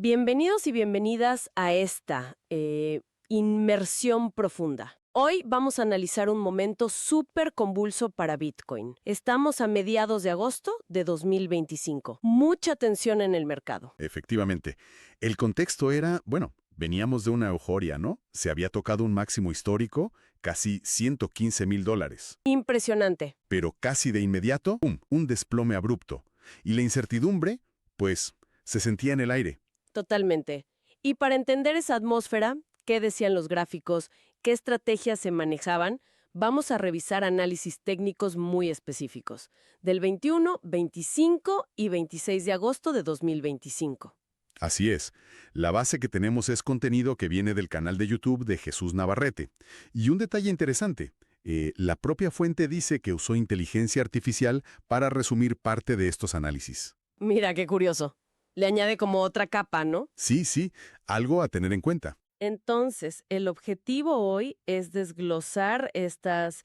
Bienvenidos y bienvenidas a esta inmersión profunda. Hoy vamos a analizar un momento súper convulso para Bitcoin. Estamos a mediados de agosto de 2025. Mucha tensión en el mercado. Efectivamente. El contexto era, veníamos de una euforia, ¿no? Se había tocado un máximo histórico, casi $115,000. Impresionante. Pero casi de inmediato, ¡pum!, un desplome abrupto. Y la incertidumbre, pues, se sentía en el aire. Totalmente. Y para entender esa atmósfera, qué decían los gráficos, qué estrategias se manejaban, vamos a revisar análisis técnicos muy específicos, del 21, 25 y 26 de agosto de 2025. Así es. La base que tenemos es contenido que viene del canal de YouTube de Jesús Navarrete. Y un detalle interesante, la propia fuente dice que usó inteligencia artificial para resumir parte de estos análisis. Mira, qué curioso. Le añade como otra capa, ¿no? Sí, algo a tener en cuenta. Entonces, el objetivo hoy es desglosar estas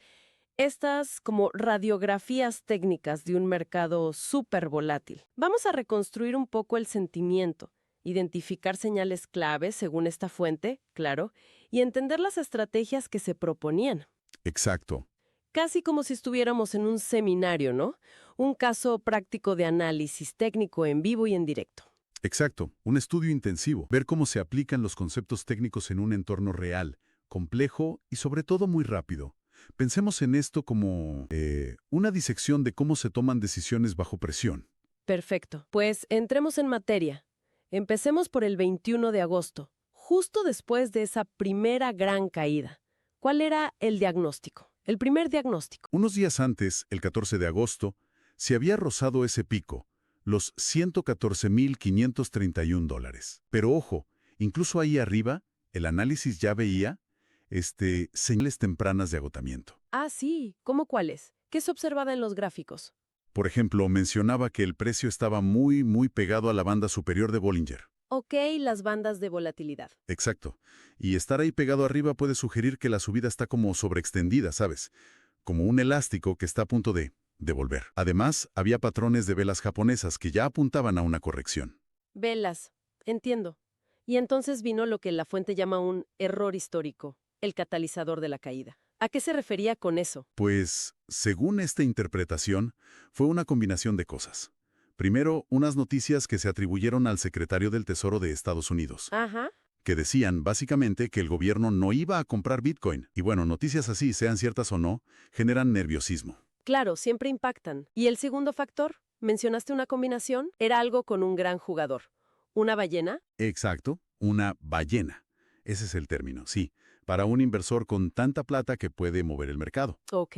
como radiografías técnicas de un mercado súper volátil. Vamos a reconstruir un poco el sentimiento, identificar señales claves según esta fuente, claro, y entender las estrategias que se proponían. Exacto. Casi como si estuviéramos en un seminario, ¿no? Un caso práctico de análisis técnico en vivo y en directo. Exacto, un estudio intensivo, ver cómo se aplican los conceptos técnicos en un entorno real, complejo y sobre todo muy rápido. Pensemos en esto como una disección de cómo se toman decisiones bajo presión. Perfecto. Pues entremos en materia. Empecemos por el 21 de agosto, justo después de esa primera gran caída. ¿Cuál era el diagnóstico? El primer diagnóstico. Unos días antes, el 14 de agosto, se había rozado ese pico, los $114,531. Pero ojo, incluso ahí arriba, el análisis ya veía señales tempranas de agotamiento. Ah, sí. ¿Cómo cuáles? ¿Qué se observaba en los gráficos? Por ejemplo, mencionaba que el precio estaba muy pegado a la banda superior de Bollinger. Ok, las bandas de volatilidad. Exacto. Y estar ahí pegado arriba puede sugerir que la subida está como sobreextendida, ¿sabes? Como un elástico que está a punto de volver. Además, había patrones de velas japonesas que ya apuntaban a una corrección. Velas. Entiendo. Y entonces vino lo que la fuente llama un error histórico, el catalizador de la caída. ¿A qué se refería con eso? Pues, según esta interpretación, fue una combinación de cosas. Primero, unas noticias que se atribuyeron al secretario del Tesoro de Estados Unidos, Ajá. que decían básicamente que el gobierno no iba a comprar Bitcoin. Y bueno, noticias así, sean ciertas o no, generan nerviosismo. Claro, siempre impactan. ¿Y el segundo factor? ¿Mencionaste una combinación? Era algo con un gran jugador. ¿Una ballena? Exacto, una ballena. Ese es el término, sí, para un inversor con tanta plata que puede mover el mercado. Ok.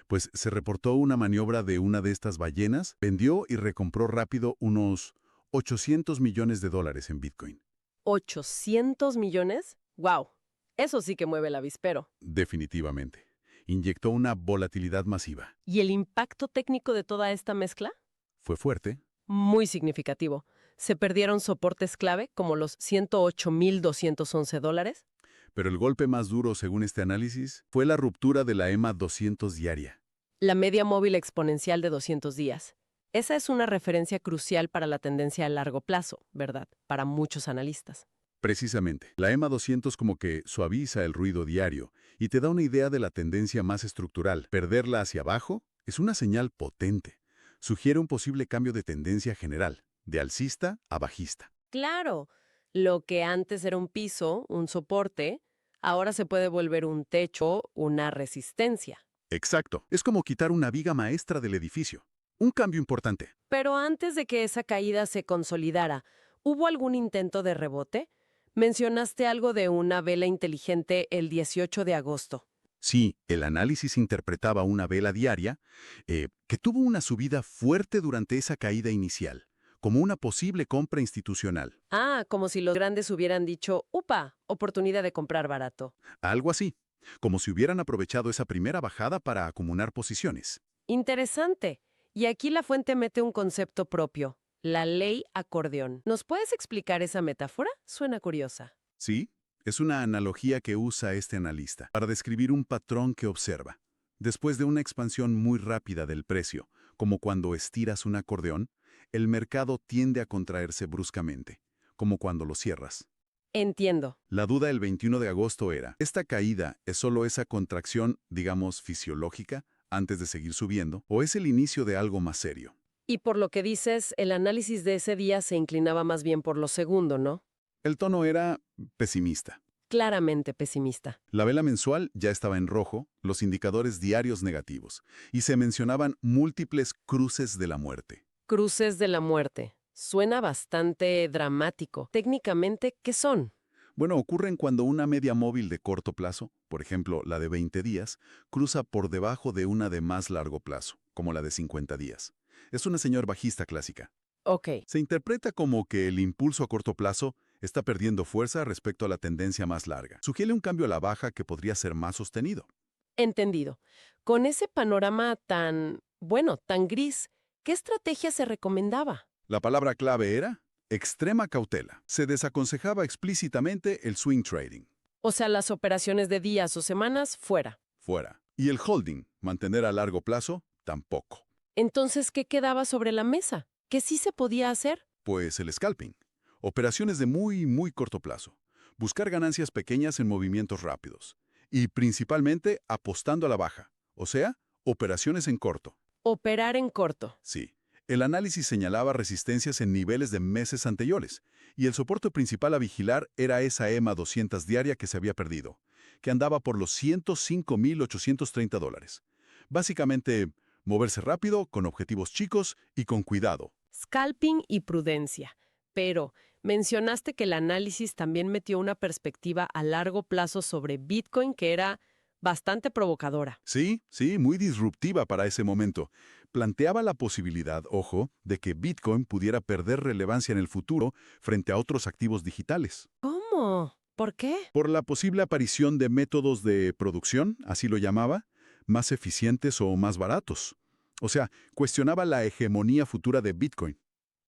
Pues se reportó una maniobra de una de estas ballenas, vendió y recompró rápido unos $800 millones en Bitcoin. ¿800 millones? ¡Wow! Eso sí que mueve el avispero. Definitivamente. Inyectó una volatilidad masiva. ¿Y el impacto técnico de toda esta mezcla? Fue fuerte. Muy significativo. Se perdieron soportes clave como los $108,211. Pero el golpe más duro, según este análisis, fue la ruptura de la EMA 200 diaria. La media móvil exponencial de 200 días. Esa es una referencia crucial para la tendencia a largo plazo, ¿verdad? Para muchos analistas. Precisamente, la EMA 200 como que suaviza el ruido diario y te da una idea de la tendencia más estructural. Perderla hacia abajo es una señal potente. Sugiere un posible cambio de tendencia general, de alcista a bajista. Claro, lo que antes era un piso, un soporte, ahora se puede volver un techo, una resistencia. Exacto. Es como quitar una viga maestra del edificio. Un cambio importante. Pero antes de que esa caída se consolidara, ¿hubo algún intento de rebote? Mencionaste algo de una vela inteligente el 18 de agosto. Sí, el análisis interpretaba una vela diaria que tuvo una subida fuerte durante esa caída inicial, como una posible compra institucional. Ah, como si los grandes hubieran dicho, ¡upa! Oportunidad de comprar barato. Algo así, como si hubieran aprovechado esa primera bajada para acumular posiciones. Interesante. Y aquí la fuente mete un concepto propio, la ley acordeón. ¿Nos puedes explicar esa metáfora? Suena curiosa. Sí, es una analogía que usa este analista para describir un patrón que observa. Después de una expansión muy rápida del precio, como cuando estiras un acordeón, el mercado tiende a contraerse bruscamente, como cuando lo cierras. Entiendo. La duda el 21 de agosto era, ¿esta caída es solo esa contracción, digamos, fisiológica, antes de seguir subiendo, o es el inicio de algo más serio? Y por lo que dices, el análisis de ese día se inclinaba más bien por lo segundo, ¿no? El tono era pesimista. Claramente pesimista. La vela mensual ya estaba en rojo, los indicadores diarios negativos, y se mencionaban múltiples cruces de la muerte. Cruces de la muerte. Suena bastante dramático. Técnicamente, ¿qué son? Bueno, ocurren cuando una media móvil de corto plazo, por ejemplo, la de 20 días, cruza por debajo de una de más largo plazo, como la de 50 días. Es una señal bajista clásica. Ok, Se interpreta como que el impulso a corto plazo está perdiendo fuerza respecto a la tendencia más larga. Sugiere un cambio a la baja que podría ser más sostenido. entendido. Con ese panorama tan, bueno, tan gris, ¿qué estrategia se recomendaba? La palabra clave era extrema cautela. Se desaconsejaba explícitamente el swing trading. O sea, las operaciones de días o semanas, fuera. Fuera. Y el holding, mantener a largo plazo, tampoco. Entonces, ¿qué quedaba sobre la mesa? ¿Qué sí se podía hacer? Pues el scalping. Operaciones de muy corto plazo. Buscar ganancias pequeñas en movimientos rápidos. Y principalmente apostando a la baja. O sea, operaciones en corto. Operar en corto. Sí. El análisis señalaba resistencias en niveles de meses anteriores, y el soporte principal a vigilar era esa EMA 200 diaria que se había perdido, que andaba por los $105,830. Básicamente, moverse rápido, con objetivos chicos y con cuidado. Scalping y prudencia. Pero mencionaste que el análisis también metió una perspectiva a largo plazo sobre Bitcoin que era bastante provocadora. Sí, muy disruptiva para ese momento. Planteaba la posibilidad, ojo, de que Bitcoin pudiera perder relevancia en el futuro frente a otros activos digitales. ¿Cómo? ¿Por qué? Por la posible aparición de métodos de producción, así lo llamaba, más eficientes o más baratos. O sea, cuestionaba la hegemonía futura de Bitcoin.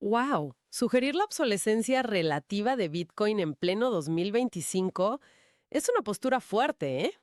¡Wow! Sugerir la obsolescencia relativa de Bitcoin en pleno 2025 es una postura fuerte, ¿eh?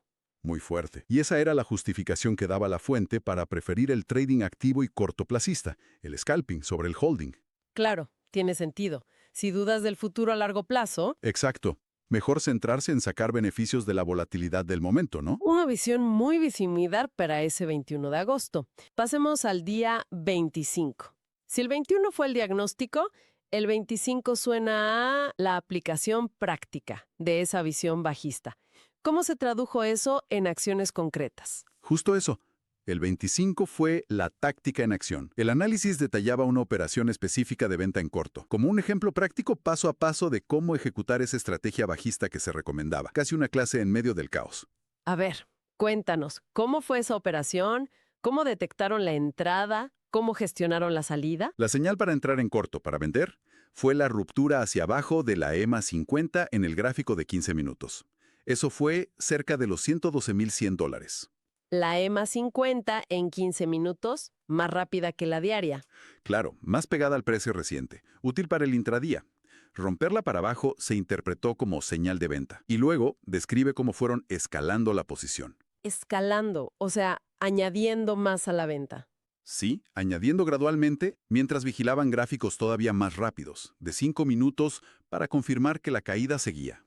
Muy fuerte. Y esa era la justificación que daba la fuente para preferir el trading activo y cortoplacista, el scalping sobre el holding. Claro, tiene sentido. Si dudas del futuro a largo plazo, Exacto. Mejor centrarse en sacar beneficios de la volatilidad del momento, ¿no? una visión muy similar para ese 21 de agosto. Pasemos al día 25. Si el 21 fue el diagnóstico, el 25 suena a la aplicación práctica de esa visión bajista. ¿Cómo se tradujo eso en acciones concretas? Justo eso. El 25 fue la táctica en acción. El análisis detallaba una operación específica de venta en corto, como un ejemplo práctico paso a paso de cómo ejecutar esa estrategia bajista que se recomendaba. Casi una clase en medio del caos. A ver, cuéntanos, ¿cómo fue esa operación? ¿Cómo detectaron la entrada? ¿Cómo gestionaron la salida? La señal para entrar en corto para vender fue la ruptura hacia abajo de la EMA 50 en el gráfico de 15 minutos. Eso fue cerca de los $112,100. La EMA 50 en 15 minutos, más rápida que la diaria. Claro, más pegada al precio reciente, útil para el intradía. Romperla para abajo se interpretó como señal de venta. Y luego describe cómo fueron escalando la posición. Escalando, o sea, añadiendo más a la venta. Sí, añadiendo gradualmente mientras vigilaban gráficos todavía más rápidos, de 5 minutos, para confirmar que la caída seguía.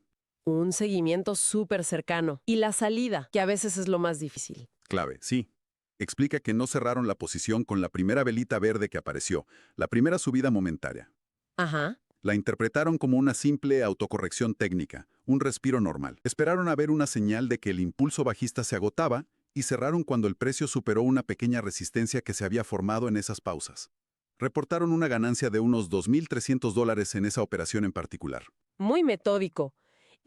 Un seguimiento súper cercano. Y la salida, que a veces es lo más difícil. Clave, sí. Explica que no cerraron la posición con la primera velita verde que apareció, la primera subida momentánea. Ajá. La interpretaron como una simple autocorrección técnica, un respiro normal. Esperaron a ver una señal de que el impulso bajista se agotaba y cerraron cuando el precio superó una pequeña resistencia que se había formado en esas pausas. Reportaron una ganancia de unos $2,300 en esa operación en particular. Muy metódico.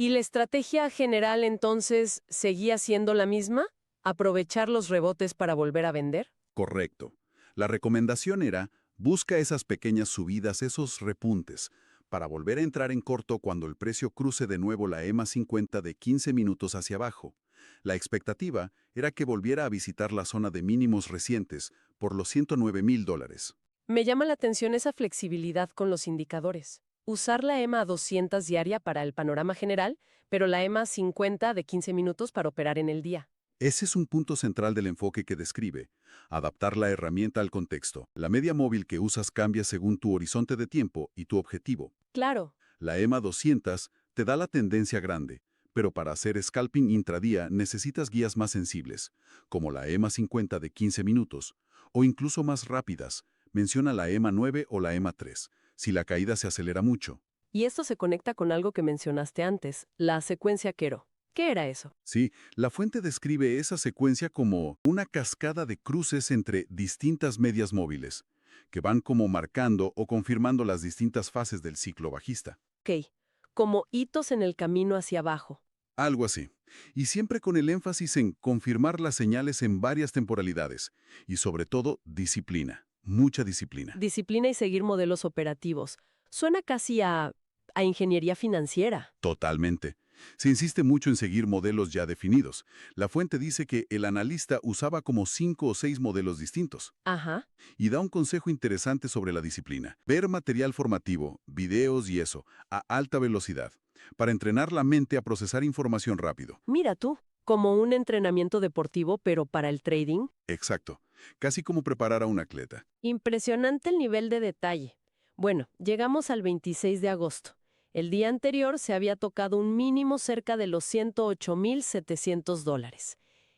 ¿Y la estrategia general entonces seguía siendo la misma? ¿Aprovechar los rebotes para volver a vender? Correcto. La recomendación era, busca esas pequeñas subidas, esos repuntes, para volver a entrar en corto cuando el precio cruce de nuevo la EMA 50 de 15 minutos hacia abajo. La expectativa era que volviera a visitar la zona de mínimos recientes por los $109,000. Me llama la atención esa flexibilidad con los indicadores. Usar la EMA 200 diaria para el panorama general, pero la EMA 50 de 15 minutos para operar en el día. Ese es un punto central del enfoque que describe. Adaptar la herramienta al contexto. La media móvil que usas cambia según tu horizonte de tiempo y tu objetivo. Claro. La EMA 200 te da la tendencia grande, pero para hacer scalping intradía necesitas guías más sensibles, como la EMA 50 de 15 minutos, o incluso más rápidas, menciona la EMA 9 o la EMA 3, si la caída se acelera mucho. Y esto se conecta con algo que mencionaste antes, la secuencia Quero. ¿Qué era eso? Sí, la fuente describe esa secuencia como una cascada de cruces entre distintas medias móviles, que van como marcando o confirmando las distintas fases del ciclo bajista. Ok, como hitos en el camino hacia abajo. Algo así. Y siempre con el énfasis en confirmar las señales en varias temporalidades. Y sobre todo, disciplina. Mucha disciplina. Disciplina y seguir modelos operativos. Suena casi a ingeniería financiera. Totalmente. Se insiste mucho en seguir modelos ya definidos. La fuente dice que el analista usaba como 5 o 6 modelos distintos. Ajá. Y da un consejo interesante sobre la disciplina. Ver material formativo, videos y eso, a alta velocidad, para entrenar la mente a procesar información rápido. Mira tú, como un entrenamiento deportivo, pero para el trading. Exacto. Casi como preparar a un atleta. Impresionante el nivel de detalle. Bueno, llegamos al 26 de agosto. El día anterior se había tocado un mínimo cerca de los $108,700.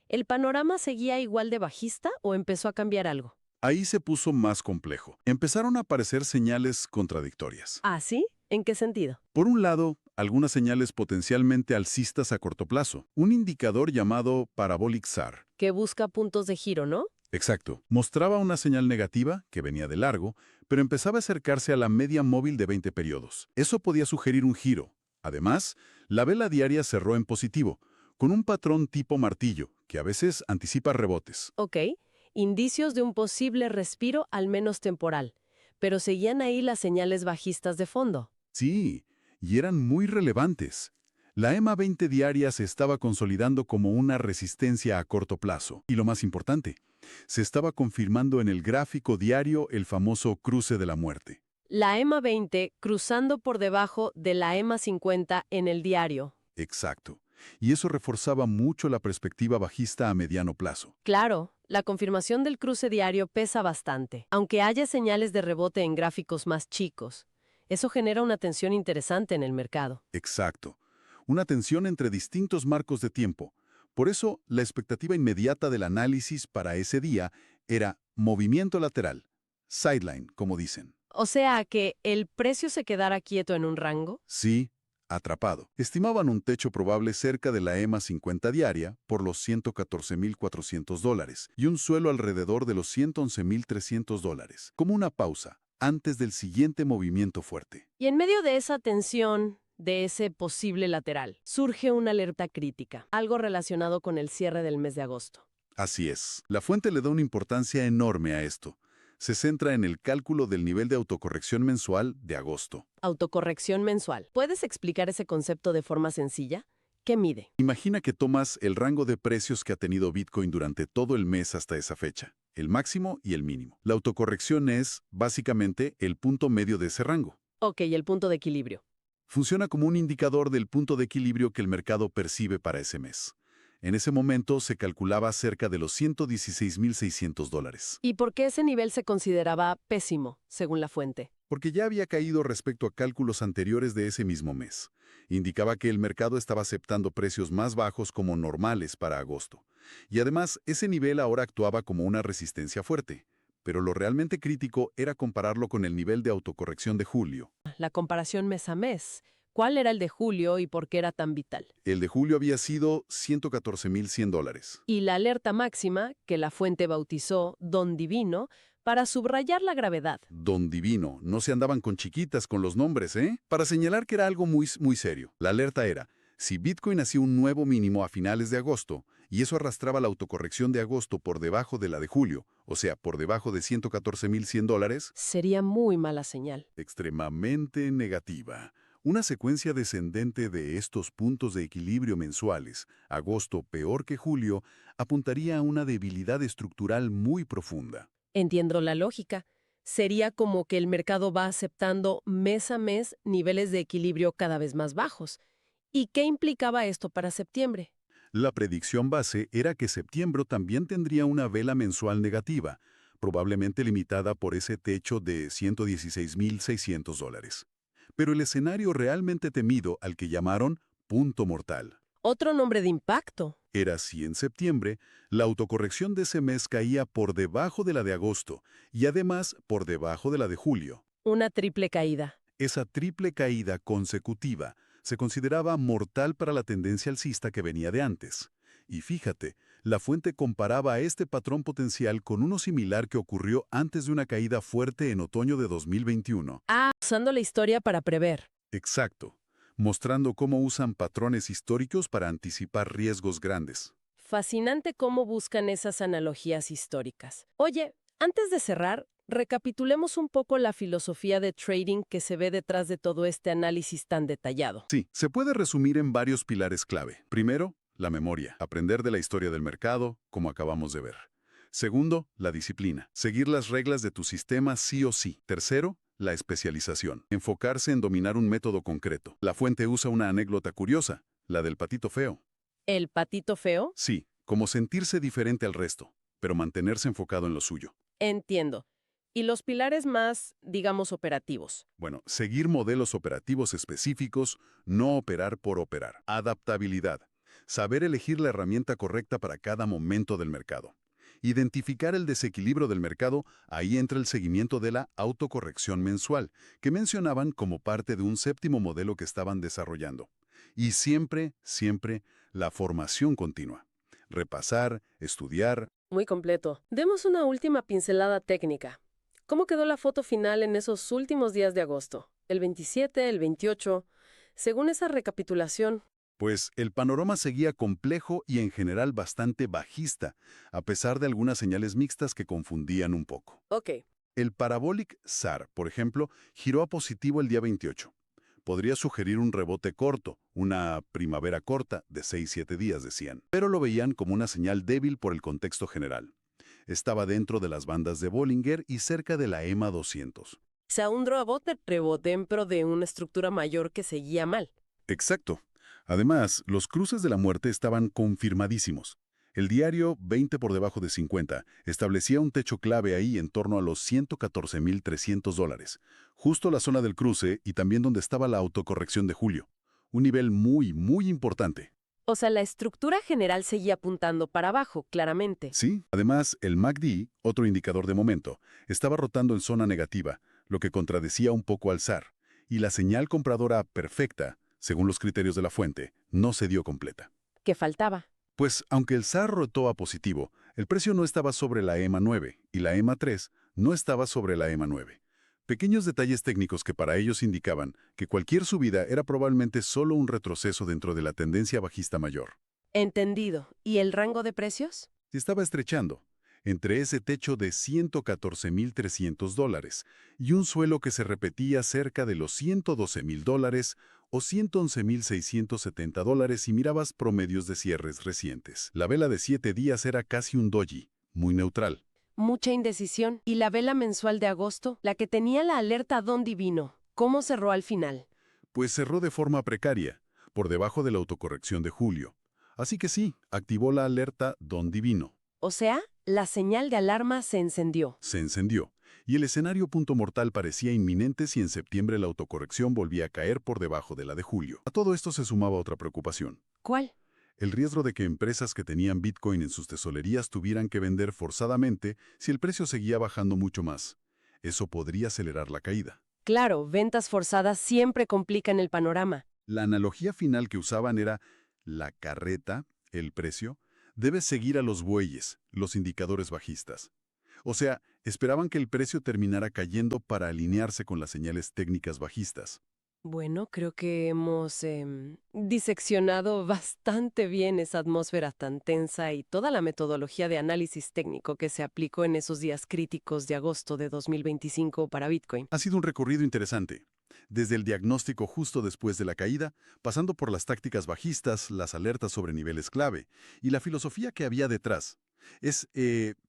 ¿El panorama seguía igual de bajista o empezó a cambiar algo? Ahí se puso más complejo. Empezaron a aparecer señales contradictorias. ¿Ah, sí? ¿En qué sentido? Por un lado, algunas señales potencialmente alcistas a corto plazo. Un indicador llamado Parabolic SAR. Que busca puntos de giro, ¿no? Exacto. Mostraba una señal negativa, que venía de largo, pero empezaba a acercarse a la media móvil de 20 periodos. Eso podía sugerir un giro. Además, la vela diaria cerró en positivo, con un patrón tipo martillo, que a veces anticipa rebotes. Ok, indicios de un posible respiro al menos temporal, pero seguían ahí las señales bajistas de fondo. Sí, y eran muy relevantes. La EMA 20 diaria se estaba consolidando como una resistencia a corto plazo. Y lo más importante, se estaba confirmando en el gráfico diario el famoso cruce de la muerte. La EMA 20 cruzando por debajo de la EMA 50 en el diario. Exacto. Y eso reforzaba mucho la perspectiva bajista a mediano plazo. Claro, la confirmación del cruce diario pesa bastante, aunque haya señales de rebote en gráficos más chicos. Eso genera una tensión interesante en el mercado. Exacto. Una tensión entre distintos marcos de tiempo. Por eso, la expectativa inmediata del análisis para ese día era movimiento lateral, sideline, como dicen. O sea, que el precio se quedara quieto en un rango. Sí, atrapado. Estimaban un techo probable cerca de la EMA 50 diaria por los $114,400 y un suelo alrededor de los $111,300, como una pausa antes del siguiente movimiento fuerte. Y en medio de esa tensión, de ese posible lateral, surge una alerta crítica, algo relacionado con el cierre del mes de agosto. Así es. La fuente le da una importancia enorme a esto. Se centra en el cálculo del nivel de autocorrección mensual de agosto. Autocorrección mensual. ¿Puedes explicar ese concepto de forma sencilla? ¿Qué mide? Imagina que tomas el rango de precios que ha tenido Bitcoin durante todo el mes hasta esa fecha, el máximo y el mínimo. La autocorrección es, básicamente, el punto medio de ese rango. Ok, el punto de equilibrio. Funciona como un indicador del punto de equilibrio que el mercado percibe para ese mes. En ese momento se calculaba cerca de los $116,600. ¿Y por qué ese nivel se consideraba pésimo, según la fuente? Porque ya había caído respecto a cálculos anteriores de ese mismo mes. Indicaba que el mercado estaba aceptando precios más bajos como normales para agosto. Y además, ese nivel ahora actuaba como una resistencia fuerte. Pero lo realmente crítico era compararlo con el nivel de autocorrección de julio. La comparación mes a mes. ¿Cuál era el de julio y por qué era tan vital? El de julio había sido $114,100. Y la alerta máxima, que la fuente bautizó Don Divino, para subrayar la gravedad. Don Divino, no se andaban con chiquitas con los nombres, ¿eh? Para señalar que era algo muy serio. La alerta era, si Bitcoin hacía un nuevo mínimo a finales de agosto, y eso arrastraba la autocorrección de agosto por debajo de la de julio, o sea, por debajo de $114,100, Sería muy mala señal. extremadamente negativa. Una secuencia descendente de estos puntos de equilibrio mensuales, agosto peor que julio, apuntaría a una debilidad estructural muy profunda. Entiendo la lógica. Sería como que el mercado va aceptando mes a mes niveles de equilibrio cada vez más bajos. ¿Y qué implicaba esto para septiembre? La predicción base era que septiembre también tendría una vela mensual negativa, probablemente limitada por ese techo de $116,600. pero el escenario realmente temido al que llamaron punto mortal. Otro nombre de impacto. Era si en septiembre la autocorrección de ese mes caía por debajo de la de agosto y además por debajo de la de julio. Una triple caída. Esa triple caída consecutiva se consideraba mortal para la tendencia alcista que venía de antes. Y fíjate, la fuente comparaba a este patrón potencial con uno similar que ocurrió antes de una caída fuerte en otoño de 2021. Ah, usando la historia para prever. Exacto, mostrando cómo usan patrones históricos para anticipar riesgos grandes. Fascinante cómo buscan esas analogías históricas. Oye, antes de cerrar, recapitulemos un poco la filosofía de trading que se ve detrás de todo este análisis tan detallado. Sí, se puede resumir en varios pilares clave. Primero, la memoria, aprender de la historia del mercado, como acabamos de ver. Segundo, la disciplina, seguir las reglas de tu sistema sí o sí. Tercero, la especialización, enfocarse en dominar un método concreto. La fuente usa una anécdota curiosa, la del patito feo. ¿El patito feo? Sí, como sentirse diferente al resto, pero mantenerse enfocado en lo suyo. Entiendo. Y los pilares más, digamos, operativos. Bueno, seguir modelos operativos específicos, no operar por operar. Adaptabilidad. Saber elegir la herramienta correcta para cada momento del mercado. Identificar el desequilibrio del mercado, ahí entra el seguimiento de la autocorrección mensual, que mencionaban como parte de un séptimo modelo que estaban desarrollando. Y siempre, siempre, la formación continua. Repasar, estudiar. Muy completo. Demos una última pincelada técnica. ¿Cómo quedó la foto final en esos últimos días de agosto? El 27, el 28. Según esa recapitulación. Pues el panorama seguía complejo y en general bastante bajista, a pesar de algunas señales mixtas que confundían un poco. Ok. El Parabolic SAR, por ejemplo, giró a positivo el día 28. Podría sugerir un rebote corto, una primavera corta de 6-7 días, decían, pero lo veían como una señal débil por el contexto general. Estaba dentro de las bandas de Bollinger y cerca de la EMA 200. Se un rebote dentro de una estructura mayor que seguía mal. Exacto. Además, los cruces de la muerte estaban confirmadísimos. El diario 20 por debajo de 50 establecía un techo clave ahí en torno a los $114,300, justo la zona del cruce y también donde estaba la autocorrección de julio. Un nivel muy, muy importante. O sea, la estructura general seguía apuntando para abajo, claramente. Sí, además, el MACD, otro indicador de momento, estaba rotando en zona negativa, lo que contradecía un poco al SAR, y la señal compradora perfecta, según los criterios de la fuente, no se dio completa. ¿Qué faltaba? Pues, aunque el SAR rotó a positivo, el precio no estaba sobre la EMA 9 y la EMA 3 no estaba sobre la EMA 9. Pequeños detalles técnicos que para ellos indicaban que cualquier subida era probablemente solo un retroceso dentro de la tendencia bajista mayor. Entendido. ¿Y el rango de precios? Se estaba estrechando entre ese techo de $114,300 y un suelo que se repetía cerca de los $112,000 o $111,670 si mirabas promedios de cierres recientes. La vela de 7 días era casi un doji, muy neutral. Mucha indecisión. ¿Y la vela mensual de agosto? La que tenía la alerta Don Divino. ¿Cómo cerró al final? Pues cerró de forma precaria, por debajo de la autocorrección de julio. Así que sí, activó la alerta Don Divino. O sea, la señal de alarma se encendió. Se encendió, y el escenario punto mortal parecía inminente si en septiembre la autocorrección volvía a caer por debajo de la de julio. A todo esto se sumaba otra preocupación. ¿Cuál? El riesgo de que empresas que tenían Bitcoin en sus tesorerías tuvieran que vender forzadamente si el precio seguía bajando mucho más. Eso podría acelerar la caída. Claro, ventas forzadas siempre complican el panorama. La analogía final que usaban era la carreta, el precio, debe seguir a los bueyes, los indicadores bajistas. O sea, esperaban que el precio terminara cayendo para alinearse con las señales técnicas bajistas. Bueno, creo que hemos diseccionado bastante bien esa atmósfera tan tensa y toda la metodología de análisis técnico que se aplicó en esos días críticos de agosto de 2025 para Bitcoin. Ha sido un recorrido interesante. Desde el diagnóstico justo después de la caída, pasando por las tácticas bajistas, las alertas sobre niveles clave y la filosofía que había detrás. Es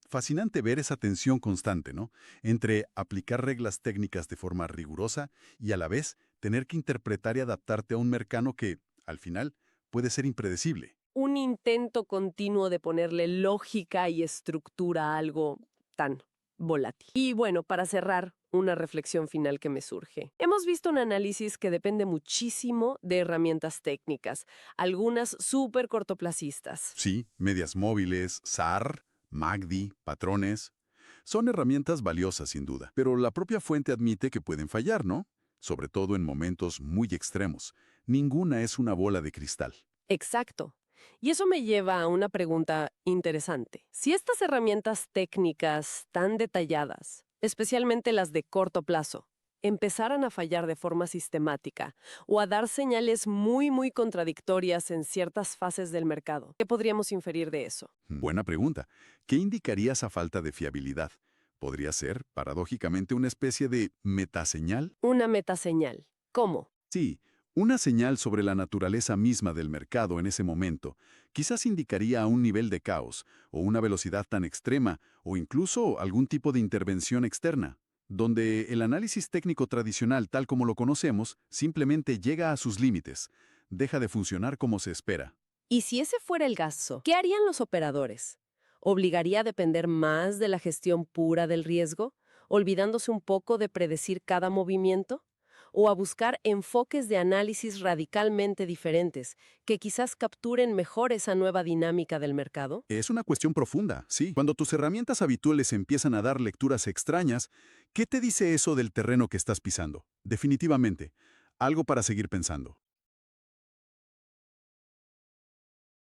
fascinante ver esa tensión constante, ¿no? Entre aplicar reglas técnicas de forma rigurosa y a la vez tener que interpretar y adaptarte a un mercado que, al final, puede ser impredecible. Un intento continuo de ponerle lógica y estructura a algo tan volátil. Y bueno, para cerrar, una reflexión final que me surge. Hemos visto un análisis que depende muchísimo de herramientas técnicas, algunas súper cortoplacistas. Sí, medias móviles, SAR, MACD, patrones. Son herramientas valiosas sin duda, pero la propia fuente admite que pueden fallar, ¿no? Sobre todo en momentos muy extremos. Ninguna es una bola de cristal. Exacto. Y eso me lleva a una pregunta interesante. Si estas herramientas técnicas tan detalladas, especialmente las de corto plazo, empezaran a fallar de forma sistemática o a dar señales muy contradictorias en ciertas fases del mercado, ¿qué podríamos inferir de eso? Buena pregunta. ¿Qué indicaría esa falta de fiabilidad? ¿Podría ser, paradójicamente, una especie de metaseñal? Una metaseñal. ¿Cómo? Sí, una señal sobre la naturaleza misma del mercado en ese momento. Quizás indicaría un nivel de caos, o una velocidad tan extrema, o incluso algún tipo de intervención externa, donde el análisis técnico tradicional tal como lo conocemos simplemente llega a sus límites, deja de funcionar como se espera. Y si ese fuera el caso, ¿qué harían los operadores? ¿Obligaría a depender más de la gestión pura del riesgo, olvidándose un poco de predecir cada movimiento? ¿O a buscar enfoques de análisis radicalmente diferentes, que quizás capturen mejor esa nueva dinámica del mercado? Es una cuestión profunda, sí. Cuando tus herramientas habituales empiezan a dar lecturas extrañas, ¿qué te dice eso del terreno que estás pisando? Definitivamente, algo para seguir pensando.